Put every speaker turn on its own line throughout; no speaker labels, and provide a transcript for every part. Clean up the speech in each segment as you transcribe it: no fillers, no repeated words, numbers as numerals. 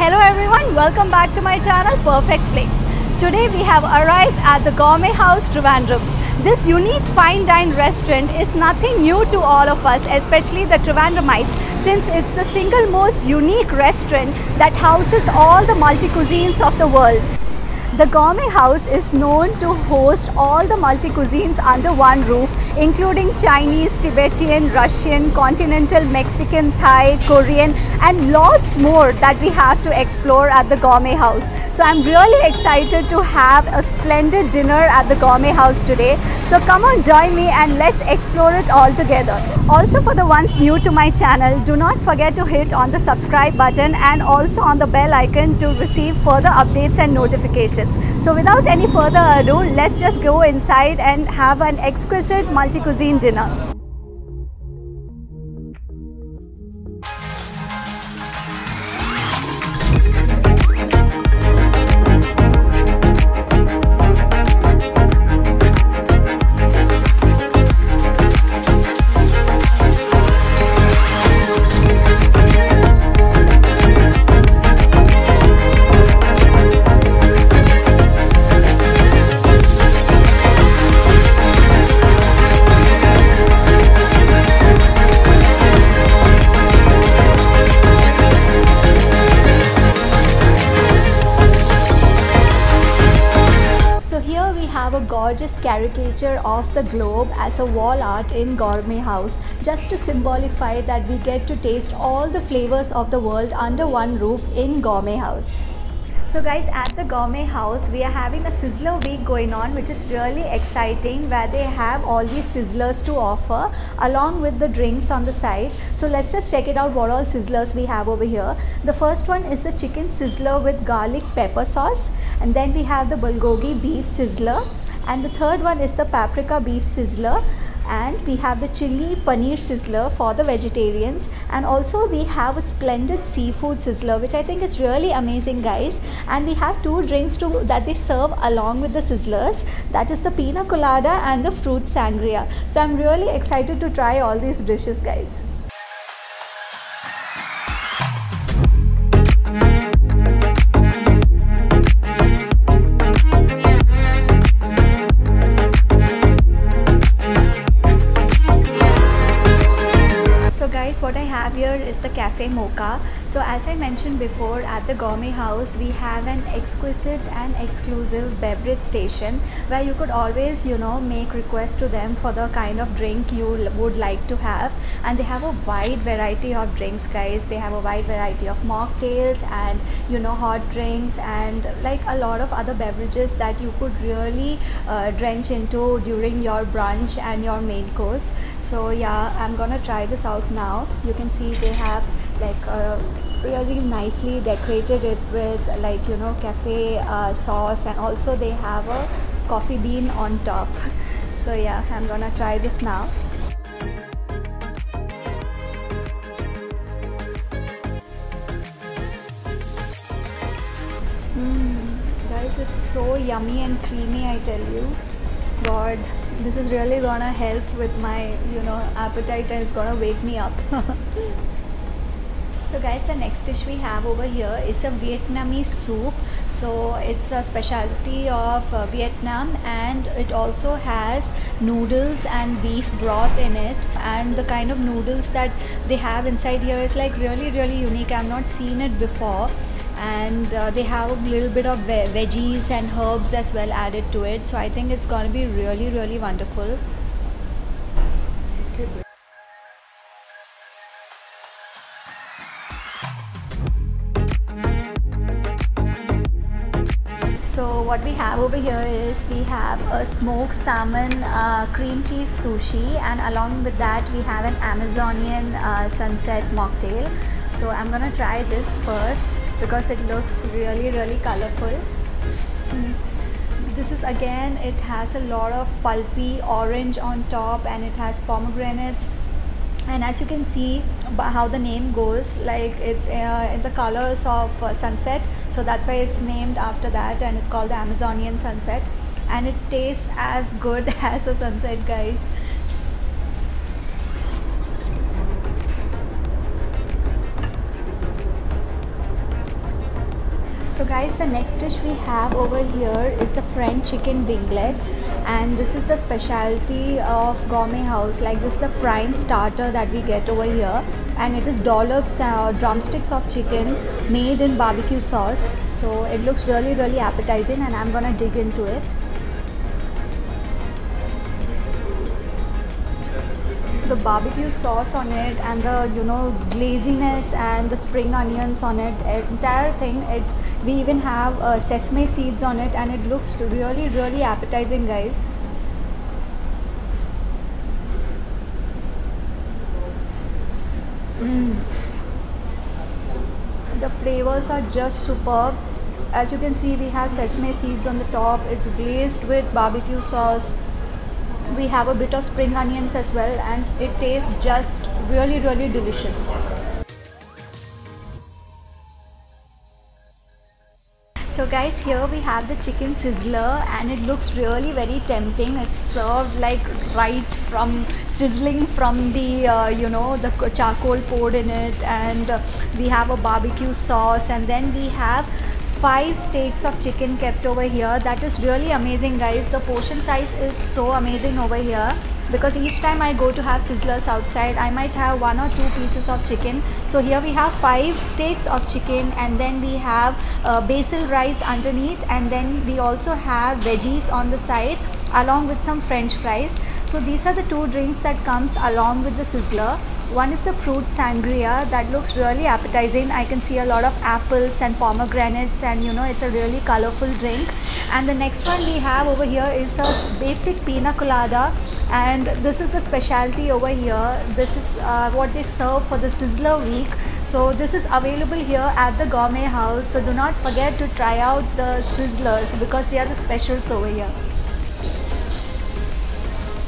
Hello everyone, welcome back to my channel Perfect Place. Today we have arrived at the Gourmet House Trivandrum. This unique fine dine restaurant is nothing new to all of us, especially the Trivandrumites, since it's the single most unique restaurant that houses all the multi-cuisines of the world. The Gourmet House is known to host all the multi-cuisines under one roof, including Chinese, Tibetan, Russian, continental, Mexican, Thai, Korean, and lots more that we have to explore at the Gourmet House. So I'm really excited to have a splendid dinner at the Gourmet House today. So come on, join me and let's explore it all together. Also, for the ones new to my channel, do not forget to hit on the subscribe button and also on the bell icon to receive further updates and notifications. So without any further ado, let's just go inside and have an exquisite multi-cuisine dinner. A gorgeous caricature of the globe as a wall art in Gourmet House, just to symbolify that we get to taste all the flavors of the world under one roof in Gourmet House. So guys, at the Gourmet House we are having a sizzler week going on, which is really exciting, where they have all these sizzlers to offer along with the drinks on the side. So let's just check it out, what all sizzlers we have over here. The first one is the chicken sizzler with garlic pepper sauce, and then we have the bulgogi beef sizzler, and the third one is the paprika beef sizzler, and we have the chili paneer sizzler for the vegetarians, and also we have a splendid seafood sizzler, which I think is really amazing, guys. And we have two drinks that they serve along with the sizzlers, that is the pina colada and the fruit sangria. So I'm really excited to try all these dishes, guys. What I have here is the Cafe Mocha. So as I mentioned before, at the Gourmet House we have an exquisite and exclusive beverage station where you could always, make requests to them for the kind of drink you would like to have, and they have a wide variety of drinks, guys. They have a wide variety of mocktails and hot drinks and like a lot of other beverages that you could really drench into during your brunch and your main course. So yeah, I'm gonna try this out now. You can see they have like really nicely decorated it with like cafe sauce, and also they have a coffee bean on top. So yeah, I'm gonna try this now. Guys, it's so yummy and creamy, I tell you. God, this is really gonna help with my appetite, and it's gonna wake me up. So guys, the next dish we have over here is a Vietnamese soup. So it's a specialty of Vietnam, and it also has noodles and beef broth in it, and the kind of noodles that they have inside here is like really unique. I've not seen it before. And they have a little bit of veggies and herbs as well added to it, so I think it's going to be really wonderful. So what we have over here is we have a smoked salmon cream cheese sushi, and along with that we have an Amazonian sunset mocktail. So I'm gonna try this first because it looks really colorful. This is, again, it has a lot of pulpy orange on top, and it has pomegranates, and as you can see how the name goes, like it's in the colors of sunset, so that's why it's named after that, and it's called the Amazonian sunset, and it tastes as good as a sunset, guys. So guys, the next dish we have over here is the French chicken winglets, and this is the specialty of Gourmet House. Like, this is the prime starter that we get over here, and it is dollops drumsticks of chicken made in barbecue sauce. So it looks really appetizing, and I'm gonna dig into it. The barbecue sauce on it and the glaziness and the spring onions on it, entire thing, we even have sesame seeds on it, and it looks really appetizing, guys. The flavors are just superb. As you can see, we have sesame seeds on the top. It's glazed with barbecue sauce. We have a bit of spring onions as well, and it tastes just really delicious. So guys, here we have the chicken sizzler, and it looks really very tempting. It's served like right from sizzling from the the charcoal poured in it, and we have a barbecue sauce, and then we have 5 steaks of chicken kept over here. That is really amazing, guys. The portion size is so amazing over here, because each time I go to have sizzlers outside, I might have 1 or 2 pieces of chicken. So here we have 5 steaks of chicken, and then we have basil rice underneath, and then we also have veggies on the side along with some french fries. So these are the 2 drinks that comes along with the sizzler. One is the fruit sangria that looks really appetizing. I can see a lot of apples and pomegranates, and it's a really colorful drink. And the next one we have over here is a basic pina colada, and this is the specialty over here. This is what they serve for the sizzler week. So this is available here at the Gourmet House. So do not forget to try out the sizzlers, because they are the specials over here.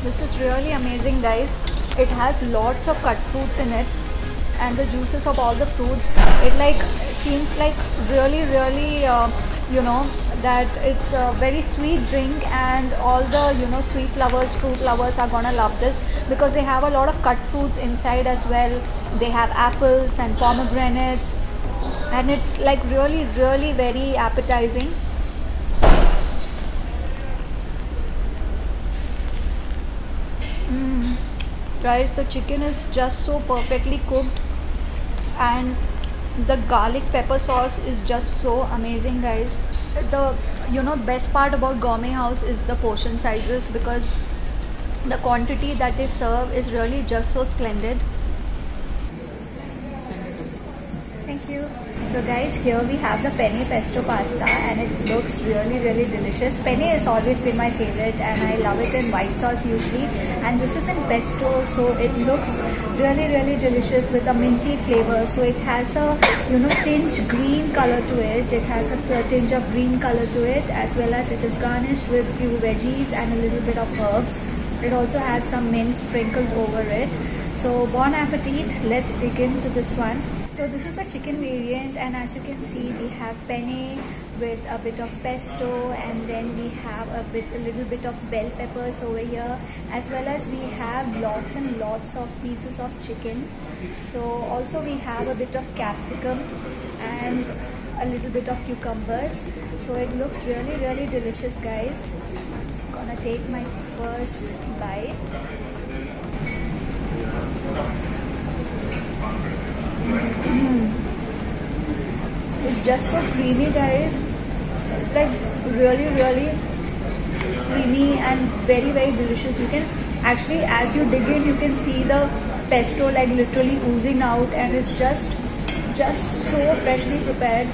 This is really amazing, guys. It has lots of cut fruits in it, and the juices of all the fruits, it seems like really that it's a very sweet drink, and all the sweet lovers, fruit lovers are gonna love this, because they have a lot of cut fruits inside as well. They have apples and pomegranates, and it's like really very appetizing. Guys, the chicken is just so perfectly cooked, and the garlic pepper sauce is just so amazing, guys. The best part about Gourmet House is the portion sizes, because the quantity that they serve is really just so splendid. Thank you. So guys, here we have the penne pesto pasta, and it looks really delicious. Penne has always been my favorite, and I love it in white sauce usually, and this is in pesto, so it looks really delicious with a minty flavor. So it has a tinge green color to it. It has a tinge of green color to it, as well as it is garnished with few veggies and a little bit of herbs. It also has some mint sprinkled over it. So bon appetit. Let's dig into this one. So this is the chicken variant, and as you can see, we have penne with a bit of pesto, and then we have a little bit of bell peppers over here, as well as we have lots and lots of pieces of chicken. So also we have a bit of capsicum and a little bit of cucumbers. So it looks really delicious, guys. I'm gonna take my first bite. It's just so creamy, guys. Like really creamy and very delicious. You can actually, as you dig in, you can see the pesto like literally oozing out, and it's just so freshly prepared.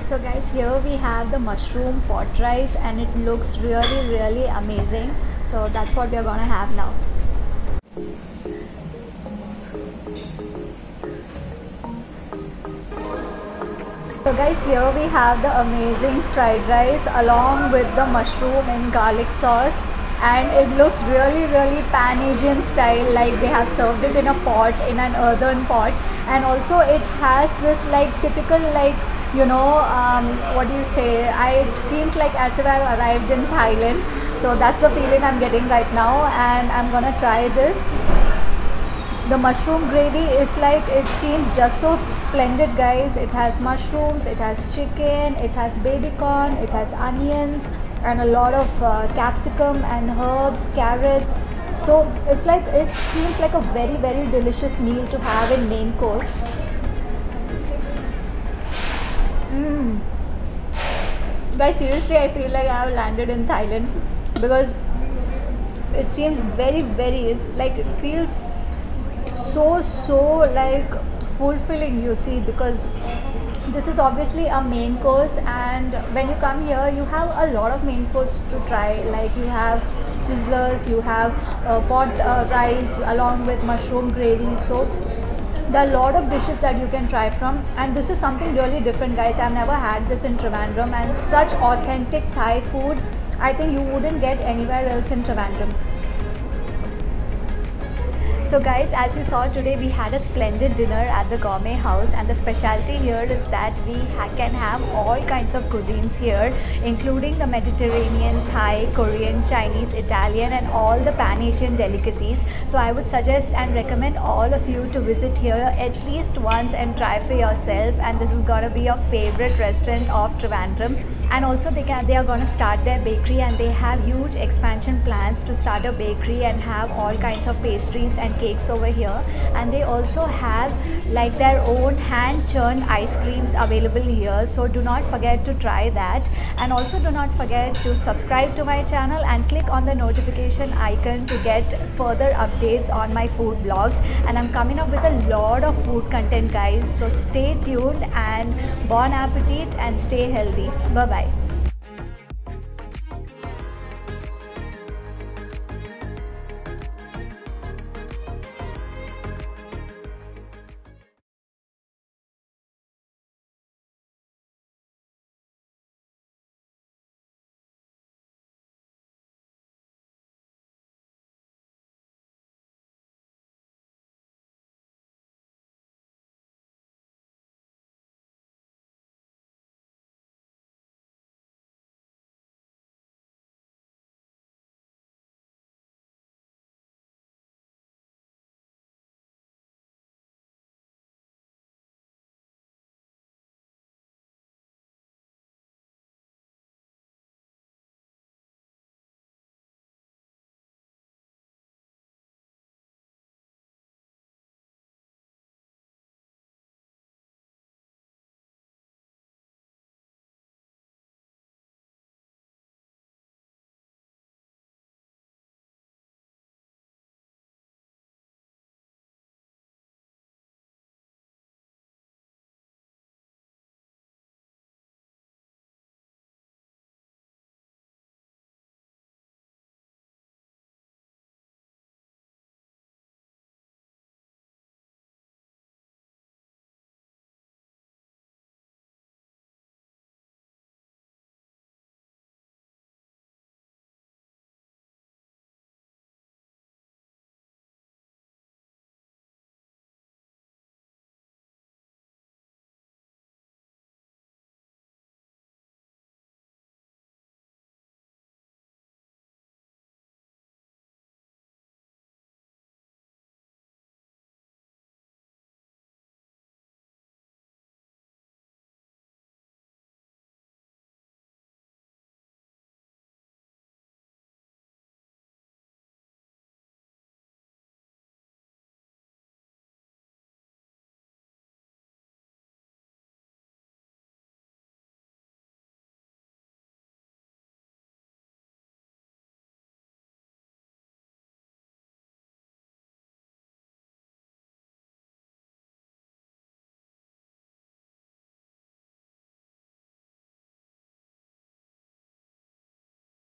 So guys, here we have the mushroom pot rice, and it looks really amazing. So that's what we are gonna have now. So guys, here we have the amazing fried rice along with the mushroom and garlic sauce, and it looks really Pan-Asian style, like they have served it in a pot, in an earthen pot, and also it has this like typical what do you say, it seems like as if I've arrived in Thailand. So that's the feeling I'm getting right now, and I'm gonna try this. The mushroom gravy is like, it seems just so splendid, guys. It has mushrooms, it has chicken, it has baby corn, it has onions, and a lot of capsicum and herbs, carrots. So it's like, it seems like a very, very delicious meal to have in main course. Guys, seriously, I feel like I have landed in Thailand, because it seems very, very, like, it feels so like fulfilling, you see, because this is obviously a main course, and when you come here you have a lot of main course to try. Like, you have sizzlers, you have pot rice along with mushroom gravy. So there are a lot of dishes that you can try from, and this is something really different, guys. I've never had this in Trivandrum, and such authentic Thai food I think you wouldn't get anywhere else in Trivandrum. So guys, as you saw, today we had a splendid dinner at the Gourmet House, and the specialty here is that we can have all kinds of cuisines here, including the Mediterranean, Thai, Korean, Chinese, Italian, and all the Pan-Asian delicacies. So I would suggest and recommend all of you to visit here at least once and try for yourself, and this is gonna be your favorite restaurant of Trivandrum. And also they are going to start their bakery, and they have huge expansion plans to start a bakery and have all kinds of pastries and cakes over here. And they also have like their own hand churned ice creams available here, so do not forget to try that. And also do not forget to subscribe to my channel and click on the notification icon to get further updates on my food vlogs. And I'm coming up with a lot of food content, guys, so stay tuned, and bon appetit and stay healthy. Bye bye.